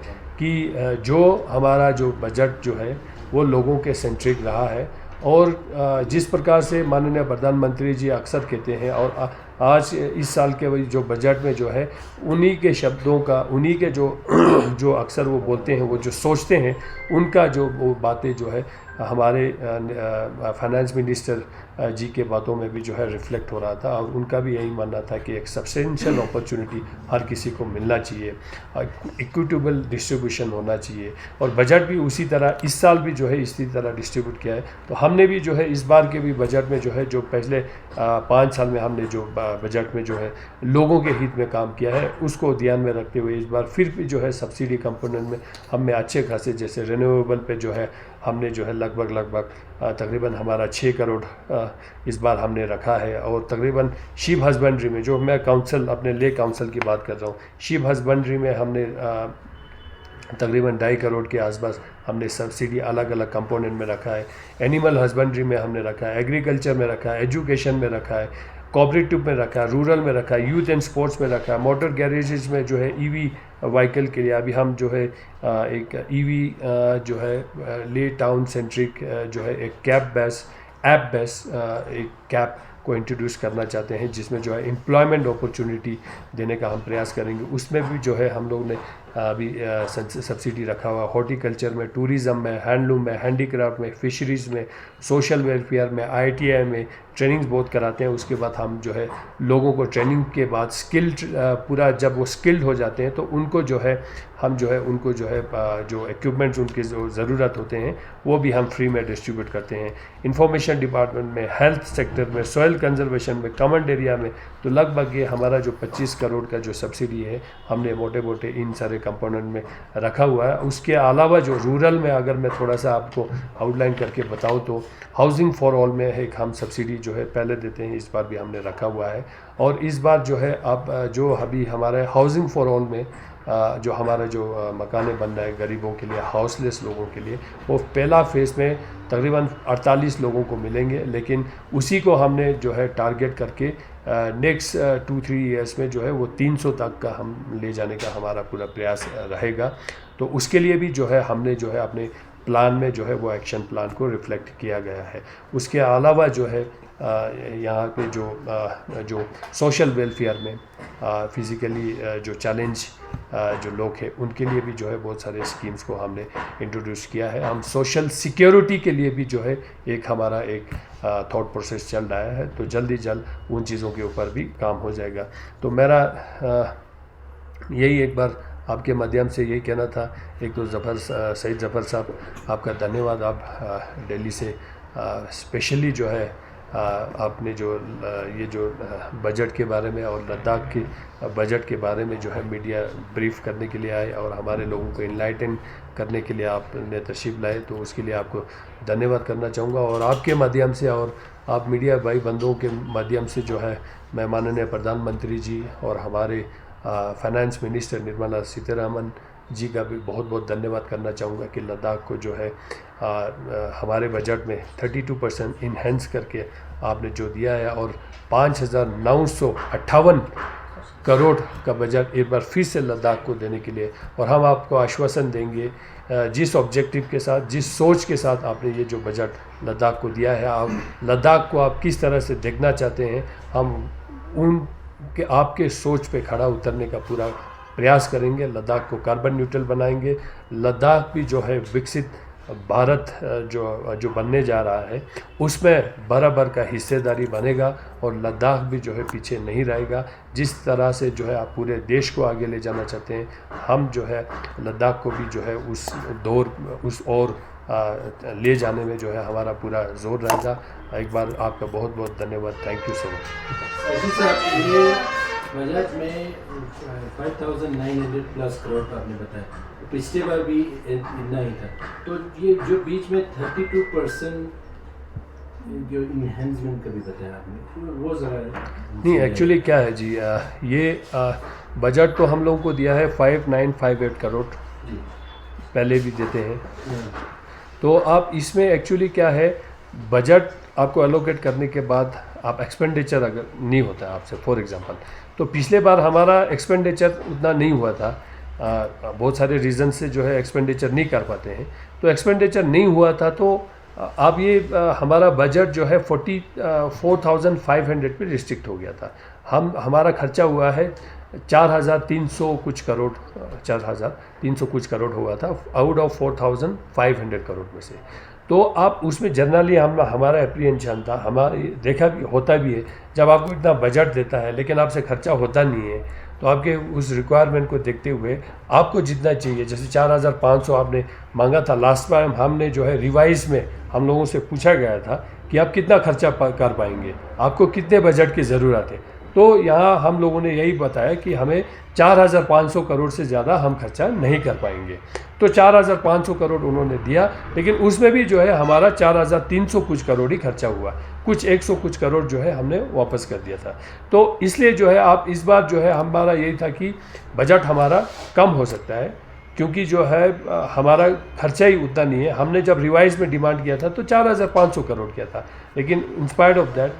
कि जो हमारा जो बजट जो है वो लोगों के सेंट्रिक रहा है, और जिस प्रकार से माननीय प्रधानमंत्री जी अक्सर कहते हैं, और आज इस साल के जो बजट में जो है उन्हीं के शब्दों का, उन्हीं के जो अक्सर वो बोलते हैं, वो जो सोचते हैं, उनका जो वो बातें जो है हमारे फाइनेंस मिनिस्टर जी के बातों में भी जो है रिफ्लेक्ट हो रहा था। और उनका भी यही मानना था कि एक सब्सटेंशियल अपॉर्चुनिटी हर किसी को मिलना चाहिए, इक्विटेबल डिस्ट्रीब्यूशन होना चाहिए, और बजट भी उसी तरह इस साल भी जो है इसी तरह डिस्ट्रीब्यूट किया है। तो हमने भी जो है इस बार के भी बजट में जो है जो पिछले 5 साल में हमने जो बजट में जो है लोगों के हित में काम किया है, उसको ध्यान में रखते हुए इस बार फिर भी जो है सब्सिडी कंपोनेंट में हमने अच्छे खासे, जैसे रिन्यूएबल पे जो है हमने जो है लगभग तकरीबन हमारा 6 करोड़ इस बार हमने रखा है। और तकरीबन शीप हस्बेंड्री में, जो मैं काउंसिल अपने ले काउंसिल की बात कर रहा हूँ, शीप हस्बेंड्री में हमने तकरीबन 2.5 करोड़ के आसपास हमने सब्सिडी अलग अलग कंपोनेंट में रखा है। एनिमल हस्बेंड्री में हमने रखा है, एग्रीकल्चर में रखा है, एजुकेशन में रखा है, कोऑपरेटिव में रखा है, रूरल में रखा है, यूथ एंड स्पोर्ट्स में रखा है, मोटर गैरेजेस में जो है EV व्हीकल के लिए अभी हम जो है एक EV जो है ले टाउन सेंट्रिक जो है एक ऐप बेस एक कैब को इंट्रोड्यूस करना चाहते हैं, जिसमें जो है एम्प्लॉयमेंट अपॉर्चुनिटी देने का हम प्रयास करेंगे। उसमें भी जो है हम लोग ने अभी सब्सिडी रखा हुआ, हॉर्टिकल्चर में, टूरिज़म में, हैंडलूम में, हैंडीक्राफ्ट में, फिशरीज़ में, सोशल वेलफेयर में, ITI में ट्रेनिंग्स बहुत कराते हैं। उसके बाद हम जो है लोगों को ट्रेनिंग के बाद स्किल्ड पूरा जब वो स्किल्ड हो जाते हैं तो उनको जो है हम जो है उनको जो है जो इक्विपमेंट्स उनकी जो ज़रूरत होते हैं वो भी हम फ्री में डिस्ट्रीब्यूट करते हैं। इंफॉर्मेशन डिपार्टमेंट में, हेल्थ सेक्टर में, सॉइल कंजर्वेशन में, कमर्ड एरिया में, तो लगभग ये हमारा जो 25 करोड़ का जो सब्सिडी है हमने मोटे मोटे इन सारे कंपोनेंट में रखा हुआ है। उसके अलावा जो रूरल में अगर मैं थोड़ा सा आपको आउटलाइन करके बताऊं तो हाउसिंग फॉर ऑल में एक हम सब्सिडी जो है पहले देते हैं, इस बार भी हमने रखा हुआ है। और इस बार जो है अब जो अभी हमारे हाउसिंग फॉर ऑल में जो हमारा जो मकाने बन रहा है गरीबों के लिए, हाउसलेस लोगों के लिए, वो पहला फेज़ में तकरीबन 48 लोगों को मिलेंगे, लेकिन उसी को हमने जो है टारगेट करके नेक्स्ट 2-3 ईयर्स में जो है वो 300 तक का हम ले जाने का हमारा पूरा प्रयास रहेगा। तो उसके लिए भी जो है हमने जो है अपने प्लान में जो है वो एक्शन प्लान को रिफ्लेक्ट किया गया है। उसके अलावा जो है यहाँ पे जो सोशल वेलफेयर में फिज़िकली जो चैलेंज जो लोग हैं उनके लिए भी जो है बहुत सारे स्कीम्स को हमने इंट्रोड्यूस किया है। हम सोशल सिक्योरिटी के लिए भी जो है एक हमारा एक थॉट प्रोसेस चल रहा है, तो जल्द ही जल्द उन चीज़ों के ऊपर भी काम हो जाएगा। तो मेरा यही एक बार आपके माध्यम से यही कहना था। एक तो सईद ज़फ़र साहब, आपका धन्यवाद। आप दिल्ली से स्पेशली जो है आपने जो ये जो बजट के बारे में और लद्दाख के बजट के बारे में जो है मीडिया ब्रीफ करने के लिए आए और हमारे लोगों को इनलाइटन करने के लिए आपने तशरीफ़ लाए, तो उसके लिए आपको धन्यवाद करना चाहूँगा। और आपके माध्यम से और आप मीडिया भाई बंधुओं के माध्यम से जो है मैं माननीय प्रधानमंत्री जी और हमारे फाइनेंस मिनिस्टर निर्मला सीतारमण जी का भी बहुत बहुत धन्यवाद करना चाहूँगा कि लद्दाख को जो है हमारे बजट में 32% इन्हेंस करके आपने जो दिया है, और 5,958 करोड़ का बजट एक बार फिर से लद्दाख को देने के लिए। और हम आपको आश्वासन देंगे जिस ऑब्जेक्टिव के साथ, जिस सोच के साथ आपने ये जो बजट लद्दाख को दिया है, आप लद्दाख को आप किस तरह से देखना चाहते हैं, हम कि आपके सोच पे खड़ा उतरने का पूरा प्रयास करेंगे। लद्दाख को कार्बन न्यूट्रल बनाएंगे। लद्दाख भी जो है विकसित भारत जो बनने जा रहा है उसमें बराबर का हिस्सेदारी बनेगा, और लद्दाख भी जो है पीछे नहीं रहेगा। जिस तरह से जो है आप पूरे देश को आगे ले जाना चाहते हैं, हम जो है लद्दाख को भी जो है उस ले जाने में जो है हमारा पूरा जोर रहेगा। एक बार आपका बहुत बहुत धन्यवाद। Thank you so much. Aziz साहब, ये बजट में 5,900 प्लस करोड़ का आपने बताया, पिछले बार भी इतना ही था, तो ये जो बीच में 32% जो इन्हेंसमेंट का भी बताया आपने, वो ज़रा नहीं, एक्चुअली क्या है जी, ये बजट तो हम लोगों को दिया है 5,958 करोड़, जी पहले भी देते हैं। तो आप इसमें एक्चुअली क्या है, बजट आपको एलोकेट करने के बाद आप एक्सपेंडिचर अगर नहीं होता है आपसे, फॉर एग्जांपल, तो पिछले बार हमारा एक्सपेंडिचर उतना नहीं हुआ था, बहुत सारे रीज़न से जो है एक्सपेंडिचर नहीं कर पाते हैं, तो एक्सपेंडिचर नहीं हुआ था, तो अब ये हमारा बजट जो है 44,500 पे रिस्ट्रिक्ट हो गया था। हमारा खर्चा हुआ है 4,300 कुछ करोड़, 4,300 कुछ करोड़ हुआ था आउट ऑफ 4,500 करोड़ में से। तो आप उसमें जनरली हमारा एप्रीहेंशन था, हमारी देखा भी होता भी है, जब आपको इतना बजट देता है लेकिन आपसे खर्चा होता नहीं है, तो आपके उस रिक्वायरमेंट को देखते हुए आपको जितना चाहिए, जैसे 4,500 आपने मांगा था लास्ट टाइम, हमने जो है रिवाइज में हम लोगों से पूछा गया था कि आप कितना खर्चा कर पाएंगे, आपको कितने बजट की ज़रूरत है, तो यहाँ हम लोगों ने यही बताया कि हमें 4,500 करोड़ से ज़्यादा हम खर्चा नहीं कर पाएंगे। तो 4,500 करोड़ उन्होंने दिया, लेकिन उसमें भी जो है हमारा 4,300 कुछ करोड़ ही खर्चा हुआ, कुछ 100 कुछ करोड़ जो है हमने वापस कर दिया था। तो इसलिए जो है आप इस बार जो है हमारा यही था कि बजट हमारा कम हो सकता है, क्योंकि जो है हमारा खर्चा ही उतना नहीं है। हमने जब रिवाइज में डिमांड किया था तो 4,500 करोड़ किया था, लेकिन इंस्पायर्ड ऑफ दैट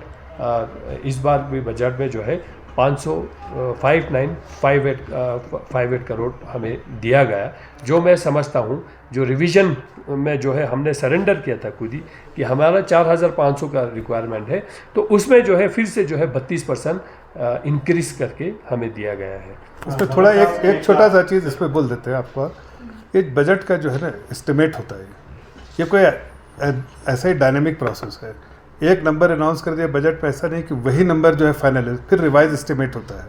इस बार भी बजट में जो है 5,958 करोड़ हमें दिया गया, जो मैं समझता हूँ जो रिवीजन में जो है हमने सरेंडर किया था खुद ही कि हमारा 4,500 का रिक्वायरमेंट है, तो उसमें जो है फिर से जो है 32% इंक्रीज करके हमें दिया गया है। इस पर थोड़ा एक छोटा सा चीज़ इस पर बोल देते हैं आपको। एक बजट का जो है ना एस्टिमेट होता है, ये कोई ऐसा ही डायनेमिक प्रोसेस है। एक नंबर अनाउंस कर दिया बजट में, ऐसा नहीं कि वही नंबर जो है फाइनल है, फिर रिवाइज एस्टिमेट होता है।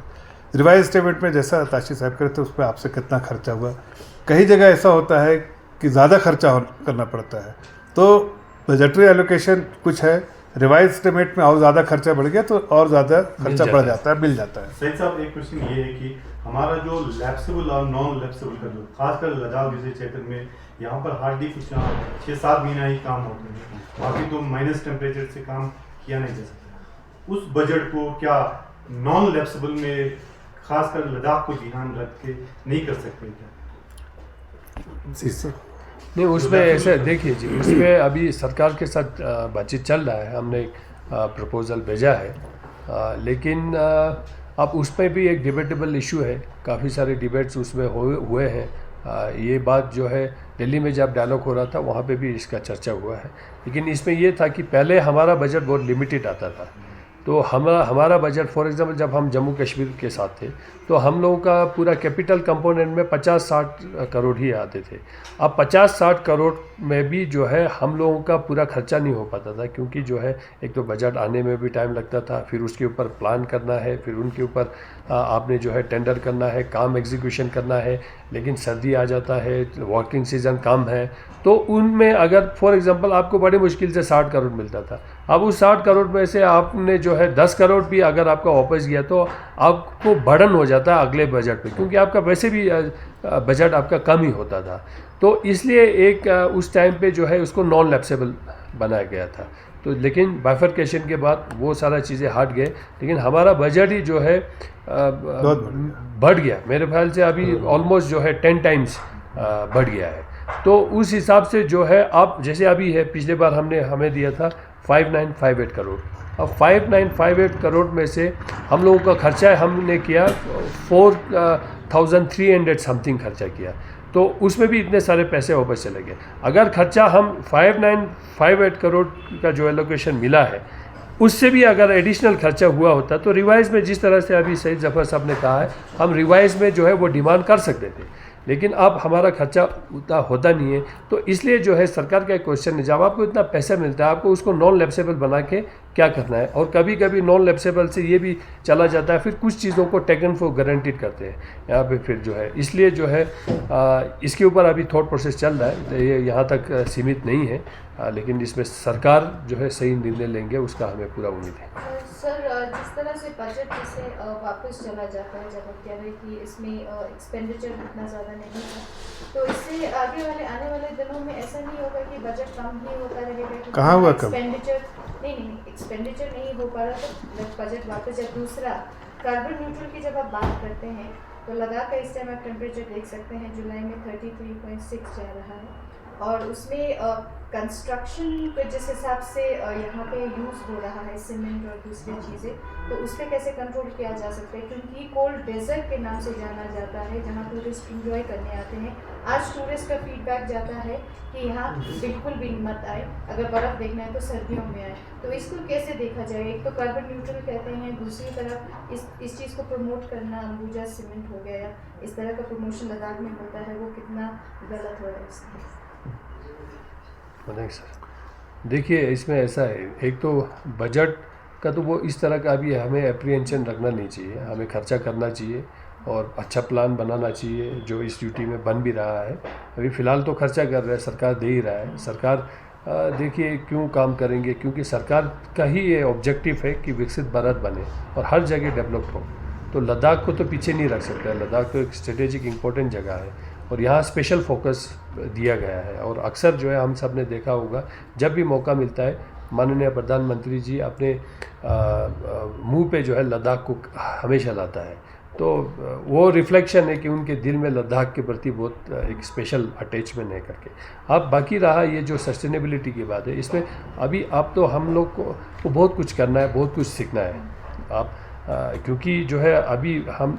रिवाइज एस्टिमेट में जैसा ताशी साहब करते हैं उस पर आपसे कितना खर्चा हुआ, कई जगह ऐसा होता है कि ज़्यादा खर्चा करना पड़ता है, तो बजटरी एलोकेशन कुछ है, रिवाइज एस्टिमेट में और ज़्यादा खर्चा बढ़ गया तो और ज़्यादा खर्चा बढ़ जाता है, मिल जाता है। सही साहब, एक क्वेश्चन ये है कि हमारा जो लैप्सेबल और नॉन लैप्सेबल का जो खासकर लद्दाख जैसे क्षेत्र में यहाँ पर हार्डली कुछ 6-7 महीना ही काम होते हैं, बाकी तो माइनस टेम्परेचर से काम किया नहीं जा सकता। उस बजट को क्या नॉन लैप्सेबल में खासकर लद्दाख को ध्यान रख के नहीं कर सकते क्या? नहीं, उसमें ऐसे देखिए जी, उसमें अभी सरकार के साथ बातचीत चल रहा है, हमने एक प्रपोज़ल भेजा है, लेकिन अब उस पर भी एक डिबेटेबल इशू है, काफ़ी सारे डिबेट्स उसमें हुए हैं। ये बात जो है दिल्ली में जब डायलॉग हो रहा था वहाँ पे भी इसका चर्चा हुआ है, लेकिन इसमें ये था कि पहले हमारा बजट बहुत लिमिटेड आता था, तो हमारा बजट फॉर एग्जांपल जब हम जम्मू कश्मीर के साथ थे तो हम लोगों का पूरा कैपिटल कंपोनेंट में 50-60 करोड़ ही आते थे। अब 50-60 करोड़ में भी जो है हम लोगों का पूरा खर्चा नहीं हो पाता था, क्योंकि जो है एक तो बजट आने में भी टाइम लगता था, फिर उसके ऊपर प्लान करना है, फिर उनके ऊपर आपने जो है टेंडर करना है, काम एग्जीक्यूशन करना है, लेकिन सर्दी आ जाता है, वर्किंग सीज़न कम है, तो उनमें अगर फॉर एग्जांपल आपको बड़ी मुश्किल से 60 करोड़ मिलता था, अब उस 60 करोड़ में से आपने जो है 10 करोड़ भी अगर आपका वापस गया तो आपको बर्डन हो जाता है अगले बजट पे, क्योंकि आपका वैसे भी बजट आपका कम ही होता था। तो इसलिए एक उस टाइम पे जो है उसको नॉन लैप्सेबल बनाया गया था, तो लेकिन बाइफरकेशन के बाद वो सारा चीज़ें हट गए, लेकिन हमारा बजट ही जो है बढ़ गया, मेरे ख्याल से अभी ऑलमोस्ट जो है 10 टाइम्स बढ़ गया है। तो उस हिसाब से जो है अब जैसे अभी है, पिछले बार हमें दिया था 5,958 करोड़, अब 5,958 करोड़ में से हम लोगों का खर्चा हमने किया 4,300 समथिंग खर्चा किया, तो उसमें भी इतने सारे पैसे वापस चले गए। अगर खर्चा हम 5,958 करोड़ का जो एलोकेशन मिला है उससे भी अगर एडिशनल खर्चा हुआ होता तो रिवाइज में जिस तरह से अभी सईद जफर साहब ने कहा है, हम रिवाइज में जो है वो डिमांड कर सकते थे, लेकिन अब हमारा खर्चा उतना होता नहीं है। तो इसलिए जो है सरकार का एक क्वेश्चन है, जब आपको इतना पैसा मिलता है आपको उसको नॉन लैप्सेबल बना के क्या करना है। और कभी कभी नॉन लैप्सेबल से ये भी चला जाता है, फिर कुछ चीज़ों को टेकन फॉर गारंटीड करते हैं यहाँ पे फिर जो है। इसलिए जो है इसके ऊपर अभी थॉट प्रोसेस चल रहा है, तो ये यहाँ तक सीमित नहीं है, लेकिन इसमें सरकार जो है सही निर्णय लेंगे उसका हमें पूरा उम्मीद है। सर, जिस तरह से बजट जैसे वापस चला जाता है, जब आप कह रहे हैं कि इसमें एक्सपेंडिचर इतना ज़्यादा नहीं है, तो इससे आने वाले दिनों में ऐसा नहीं होगा कि बजट कम ही होता रहेगा? कहाँ हुआ कम? एक्सपेंडिचर नहीं हो पा रहा, तो बजट वापस। या दूसरा, कार्बन न्यूट्रल की जब आप बात करते हैं तो लद्दाख का इस टाइम आप टेम्परेचर देख सकते हैं, जुलाई में 33.6 जा रहा है, और उसमें कंस्ट्रक्शन पे जिस हिसाब से यहाँ पे यूज़ हो रहा है सीमेंट और दूसरी चीज़ें, तो उस पर कैसे कंट्रोल किया जा सकता है? क्योंकि कोल्ड डेजर्ट के नाम से जाना जाता है, जहाँ टूरिस्ट इंजॉय करने आते हैं। आज टूरिस्ट का फीडबैक जाता है कि यहाँ बिल्कुल भी मत आए, अगर बर्फ़ देखना है तो सर्दियों में आए। तो इसको कैसे देखा जाए? एक तो कार्बन न्यूट्रल कहते हैं, दूसरी तरफ इस चीज़ को प्रमोट करना, अंबुजा सीमेंट हो गया या इस तरह का प्रमोशन लद्दाख में होता है, वो कितना गलत हो रहा है इसमें? नहीं सर, देखिए इसमें ऐसा है, एक तो बजट का तो वो इस तरह का अभी हमें एप्रीहेंशन रखना नहीं चाहिए, हमें खर्चा करना चाहिए और अच्छा प्लान बनाना चाहिए, जो इस ड्यूटी में बन भी रहा है। अभी फ़िलहाल तो खर्चा कर रहा है, सरकार दे ही रहा है। सरकार देखिए क्यों काम करेंगे, क्योंकि सरकार का ही ये ऑब्जेक्टिव है कि विकसित भारत बने और हर जगह डेवलप हो। तो लद्दाख को तो पीछे नहीं रख सकता है, लद्दाख तो एक स्ट्रेटेजिक इम्पोर्टेंट जगह है और यहाँ स्पेशल फोकस दिया गया है। और अक्सर जो है हम सब ने देखा होगा, जब भी मौका मिलता है माननीय प्रधानमंत्री जी अपने मुंह पे जो है लद्दाख को हमेशा लाता है। तो वो रिफ्लेक्शन है कि उनके दिल में लद्दाख के प्रति बहुत एक स्पेशल अटैचमेंट है करके। अब बाकी रहा ये जो सस्टेनेबिलिटी की बात है, इसमें अभी आप तो हम लोग को बहुत कुछ करना है, बहुत कुछ सीखना है आप, क्योंकि जो है अभी हम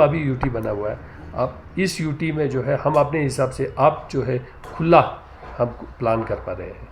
अभी यूटी बना हुआ है। अब इस यूटी में जो है हम अपने हिसाब से आप जो है खुला हम प्लान कर पा रहे हैं।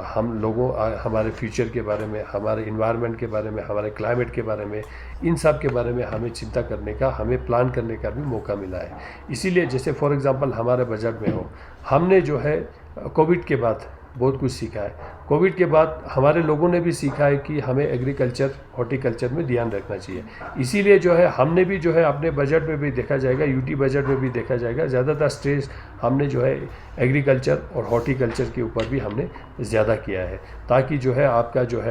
हम लोगों हमारे फ्यूचर के बारे में, हमारे इन्वायरमेंट के बारे में, हमारे क्लाइमेट के बारे में, इन सब के बारे में हमें चिंता करने का, हमें प्लान करने का भी मौका मिला है। इसीलिए जैसे फॉर एग्जांपल हमारे बजट में हो, हमने जो है कोविड के बाद बहुत कुछ सीखा है। कोविड के बाद हमारे लोगों ने भी सीखा है कि हमें एग्रीकल्चर, हॉर्टिकल्चर में ध्यान रखना चाहिए। इसीलिए जो है हमने भी जो है अपने बजट में भी देखा जाएगा, यूटी बजट में भी देखा जाएगा, ज़्यादातर स्ट्रेस हमने जो है एग्रीकल्चर और हॉर्टिकल्चर के ऊपर भी हमने ज़्यादा किया है, ताकि जो है आपका जो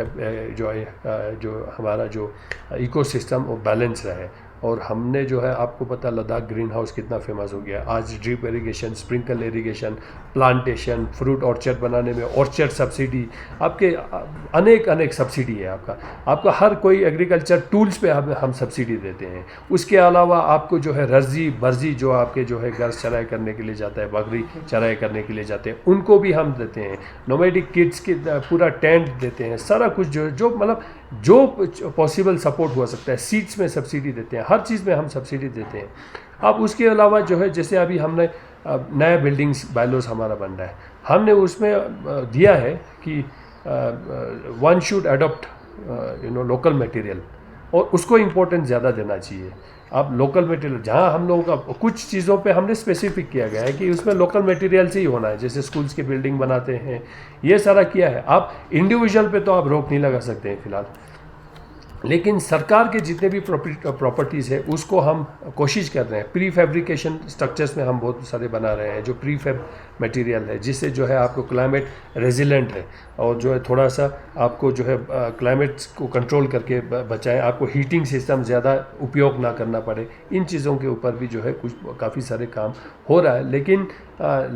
हमारा जो इकोसिस्टम वो बैलेंस रहे। और हमने जो है आपको पता लद्दाख ग्रीन हाउस कितना फेमस हो गया। आज drip irrigation, sprinkle irrigation, plantation, fruit orchard बनाने में ऑर्चर्ड सब्सिडी, आपके अनेक सब्सिडी है। आपका हर कोई एग्रीकल्चर टूल्स पे हम सब्सिडी देते हैं। उसके अलावा आपको जो है रर्जी बर्जी जो आपके जो है घर चराई करने के लिए जाता है, बकरी चराई करने के लिए जाते हैं, उनको भी हम देते हैं। नोमैडिक किड्स के पूरा टेंट देते हैं, सारा कुछ जो मतलब जो पॉसिबल सपोर्ट हो सकता है। सीड्स में सब्सिडी देते हैं, हर चीज़ में हम सब्सिडी देते हैं। अब उसके अलावा जो है जैसे अभी हमने नया बिल्डिंग्स बायलॉज हमारा बन रहा है, हमने उसमें दिया है कि one should adopt local material, और उसको इम्पोर्टेंस ज़्यादा देना चाहिए। अब लोकल मटेरियल जहाँ हम लोगों का कुछ चीज़ों पे हमने स्पेसिफिक किया गया है कि उसमें लोकल मटेरियल से ही होना है, जैसे स्कूल्स की बिल्डिंग बनाते हैं, ये सारा किया है। आप इंडिविजुअल पे तो आप रोक नहीं लगा सकते हैं फिलहाल, लेकिन सरकार के जितने भी प्रॉपर्टीज़ है उसको हम कोशिश कर रहे हैं। प्री फैब्रिकेशन स्ट्रक्चर्स में हम बहुत सारे बना रहे हैं, जो प्री फैब मटेरियल है, जिससे जो है आपको क्लाइमेट रेजिलेंट है और जो है थोड़ा सा आपको जो है क्लाइमेट को कंट्रोल करके बचाएं, आपको हीटिंग सिस्टम ज़्यादा उपयोग ना करना पड़े। इन चीज़ों के ऊपर भी जो है कुछ काफ़ी सारे काम हो रहा है, लेकिन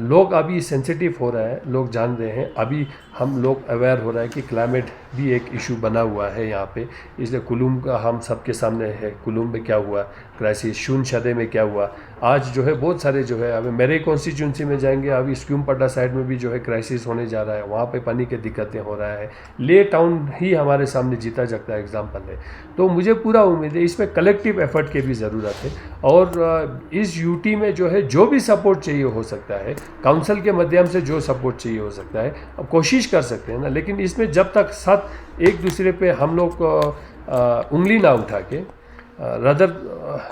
लोग अभी सेंसिटिव हो रहा है, लोग जान रहे हैं, अभी हम लोग अवेयर हो रहा है कि क्लाइमेट भी एक इशू बना हुआ है यहाँ पे। इसलिए कुलूम का हम सबके सामने है, कुलूम में क्या हुआ क्राइसिस, शून शदे में क्या हुआ। आज जो है बहुत सारे जो है, अभी मेरे कॉन्स्टिट्यूंसी में जाएंगे, अभी स्क्यूमपट्टा साइड में भी जो है क्राइसिस होने जा रहा है, वहाँ पे पानी की दिक्कतें हो रहा है। ले टाउन ही हमारे सामने जीता जागता एग्जाम्पल है। तो मुझे पूरा उम्मीद है इसमें कलेक्टिव एफर्ट की भी ज़रूरत है, और इस यूटी में जो है जो भी सपोर्ट चाहिए हो सकता है, काउंसिल के माध्यम से जो सपोर्ट चाहिए हो सकता है, अब कोशिश कर सकते हैं ना। लेकिन इसमें जब तक साथ एक दूसरे पे हम लोग उंगली ना उठा के, रदर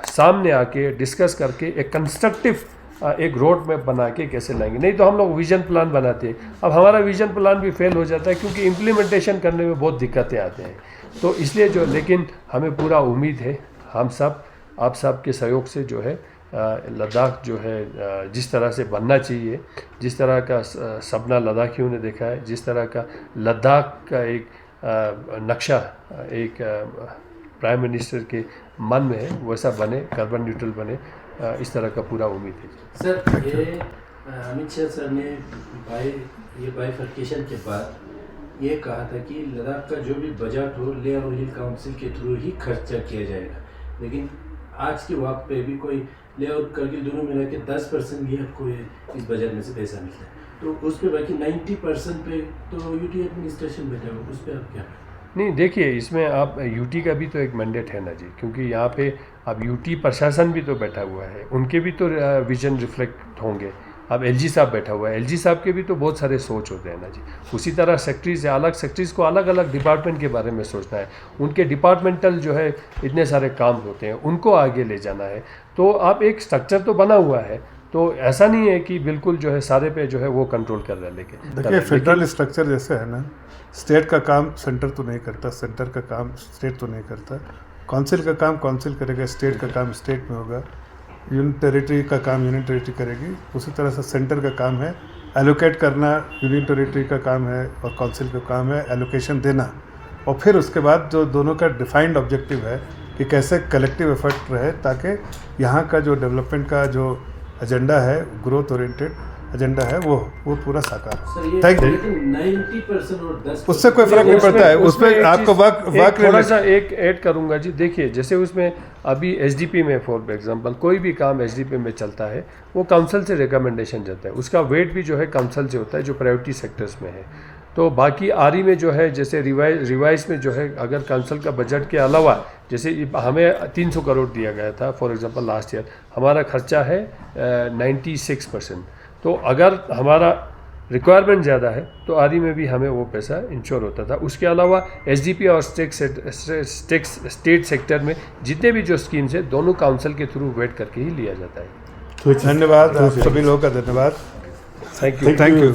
सामने आके डिस्कस करके एक कंस्ट्रक्टिव एक रोड मैप बना के कैसे लाएंगे। नहीं तो हम लोग विजन प्लान बनाते हैं, अब हमारा विजन प्लान भी फेल हो जाता है क्योंकि इम्प्लीमेंटेशन करने में बहुत दिक्कतें आते हैं। तो इसलिए जो, लेकिन हमें पूरा उम्मीद है, हम सब आप सब के सहयोग से जो है लद्दाख जो है जिस तरह से बनना चाहिए, जिस तरह का सपना लद्दाखियों ने देखा है, जिस तरह का लद्दाख का एक नक्शा एक प्राइम मिनिस्टर के मन में है, वैसा बने, कार्बन न्यूट्रल बने, इस तरह का पूरा उम्मीद है। सर, ये अमित शाह सर ने बाइफर्केशन के बाद ये कहा था कि लद्दाख का जो भी बजट हो ले और हिल काउंसिल के थ्रू ही खर्चा किया जाएगा, लेकिन आज के वक्त पे भी कोई ले और करगिल दोनों मिला के 10% भी आपको इस बजट में से पैसा मिलता है, तो उस पर बाकी 90% पे तो यूटी एडमिनिस्ट्रेशन बैठा हो, उस पर आप क्या? नहीं, देखिए इसमें आप यूटी का भी तो एक मैंडेट है ना जी, क्योंकि यहाँ पे अब यूटी प्रशासन भी तो बैठा हुआ है, उनके भी तो विजन रिफ्लेक्ट होंगे। अब एलजी साहब बैठा हुआ है, एलजी साहब के भी तो बहुत सारे सोच होते हैं ना जी। उसी तरह सेक्रेटरीज या अलग सेक्रेटरीज को अलग अलग डिपार्टमेंट के बारे में सोचना है, उनके डिपार्टमेंटल जो है इतने सारे काम होते हैं, उनको आगे ले जाना है। तो आप एक स्ट्रक्चर तो बना हुआ है, तो ऐसा नहीं है कि बिल्कुल जो है सारे पे जो है वो कंट्रोल कर रहा है। लेकिन देखिए फेडरल स्ट्रक्चर जैसे है ना, स्टेट का काम सेंटर तो नहीं करता, सेंटर का काम स्टेट तो नहीं करता, काउंसिल का काम काउंसिल करेगा, स्टेट का काम स्टेट में होगा, यूनियन टेरिटरी का काम यूनियन टेरिटरी करेगी। उसी तरह से सेंटर का काम है एलोकेट करना, यूनियन टेरिटरी का काम है, और काउंसिल का काम है एलोकेशन देना। और फिर उसके बाद जो दोनों का डिफाइंड ऑब्जेक्टिव है कि कैसे कलेक्टिव एफर्ट रहे ताकि यहाँ का जो डेवलपमेंट का जो एजेंडा है, ग्रोथ ओरिएंटेड एजेंडा है, वो पूरा साकार हो। Thank you. 90% और 10% उससे कोई फर्क नहीं पड़ता है, उसमें आपको वाक थोड़ा सा एक ऐड करूंगा जी। देखिए जैसे उसमें अभी एसडीपी में फॉर एग्जांपल कोई भी काम एसडीपी में चलता है, वो काउंसिल से रिकमेंडेशन जाता है, उसका वेट भी जो है काउंसिल से होता है जो प्रायोरिटी सेक्टर्स में है। तो बाकी आरई में जो है जैसे रिवाइज में जो है अगर काउंसिल का बजट के अलावा जैसे हमें 300 करोड़ दिया गया था फॉर एग्जांपल लास्ट ईयर, हमारा खर्चा है 96%। तो अगर हमारा रिक्वायरमेंट ज़्यादा है तो आरई में भी हमें वो पैसा इंश्योर होता था। उसके अलावा एसडीपी और स्टेट सेक्टर में जितने भी जो स्कीम्स है दोनों काउंसिल के थ्रू वेट करके ही लिया जाता है। धन्यवाद, आप सभी लोगों का धन्यवाद। Thank you. Thank you.